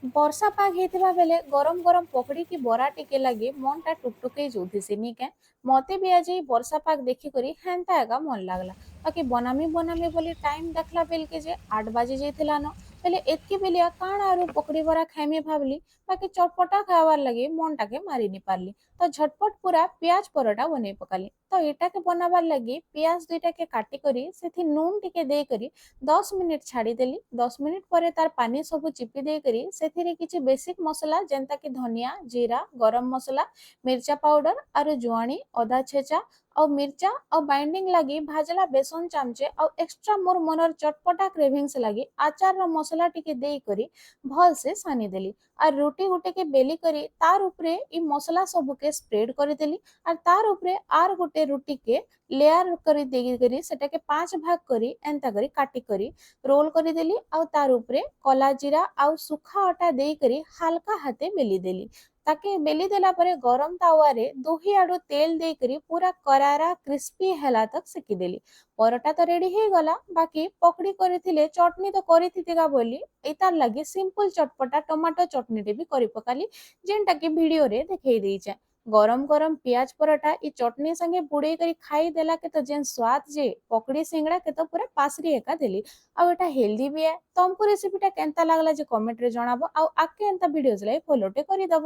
ବର୍ଷା ପାଗ ହେଇଥିବା ବେଲେ ଗରମ ଗରମ ପକୋଡି କି ବରା ଟିକେ ଲାଗି ମନଟା ଟୁକଟୁକେଇ ଯାଉଥିସି ନି କେଁ। ମତେ ବି ଆଜି ବର୍ଷା ପାଗ ଦେଖିକରି ହେନ୍ତା ଏକା ମନ ଲାଗଲା। ବାକି ବନାମି ବୋଲି ଟାଇମ ଦେଖଲା ବେଲକେ ଯେ 8 ବାଜି ଯାଇଥିଲାନ। ବେଲେ ଏତକି ବେଲିଆ କାଣା ଆରୁ ପକୋଡି ବରା ଖାଇମି ଭାବଲି। ବାକି ଚଟପଟା ଖାଇବାର ଲାଗି ମନଟାକେ ମାରି ନି ପାରଲି। ତ ଝଟପଟ ପୁରା ପିଆଜ ପରଟା ବନେଇ ପକାଲି। ତ ଏଟାକେ ବନାବାର ଲାଗି ପିଆଜ ଦୁଇଟାକେ କାଟିକରି ସେଠି ନୁନ ଟିକେ ଦେଇକରି 10 ମିନିଟ୍ ଛାଡ଼ିଦେଲି। 10 ମିନିଟ୍ ପରେ ତାର ପାନି ସବୁ ଚିପି ଦେଇକରି ସେଥିରେ କିଛି ବେସିକ ମସଲା ଯେନ୍ତା କି ଧନିଆ, ଜିରା, ଗରମ ମସଲା, ମିର୍ଚା ପାଉଡର ଆରୁ ଜୁଆଣି, ଅଦା ଛେଚା ଆଉ ମିର୍ଚା ଆଉ ବାଇଣ୍ଡିଙ୍ଗ ଲାଗି ଭାଜଲା ବେସନ ଚାମଚେ ଆଉ ଏକ୍ସଟ୍ରା ମୋର ମନର ଚଟପଟା କ୍ରେଭିଂସ ଲାଗି ଆଚାରର ମସଲା ଟିକେ ଦେଇକରି ଭଲସେ ସାନିଦେଲି। আর রুটি গুটেকে বেলি করে তার উপরে এই মশলা সবুকে স্প্রেড করে দেলি। আর তার উপরে আর গোটে রুটিকে লেয়ার করে ଦେଇକରି সেটাকে 5 ভাগ କରି ଏନ୍ତା କରି କାଟି କରି ରୋଲ କରିଦେଲି ଆଉ ତାର ଉପରେ କଲା ଜିରା ଆଉ ସୁଖା ଅଟା ଦେଇକରି ହାଲକା ହାତେ ବେଲି ଦେଲି। ତାକେ ବେଲି ଦେଲା ପରେ ଗରମ ତାୱାରେ ଦୁହି ଆଡୁ ତେଲ ଦେଇକରି ପୁରା କରାରା କ୍ରିସ୍ପି ହେଲା ତକ ସେକିଦେଲି। ପରଟା ତ ରେଡି ହେଇଗଲା। ବାକି ପକଡି କରିଥିଲେ ଚଟନି ତ କରିଥିତିଗା ବୋଲି ଏତାର ଲାଗି ସିମ୍ପଲ ଚଟପଟା ଟମାଟୋ ଚଟନିଟେ ବି କରି ପକାଲି ଯେନ୍ଟା କି ଭିଡିଓରେ ଦେଖେଇ ଦେଇଛେ। ଗରମ ଗରମ ପିଆଜ ପରଟା ଇ ଚଟନି संगे बुड़े करी खाई देला के तो जेन स्वाद जे पकड़ी सिंगड़ा के तो पूरा पासरी एका देली। ଆଉ ଏଟା ହେଲ୍ଦି ବି है। ତମକୁ ରେସିପିଟା କେନ୍ତା ଲାଗଲା ଯେ କମେଣ୍ଟରେ ଜଣାବ ଆଉ ଆଗକେ ଏନ୍ତା ଭିଡିଓଜ ଲାଗି ଫଲୋଟେ କରିଦବ।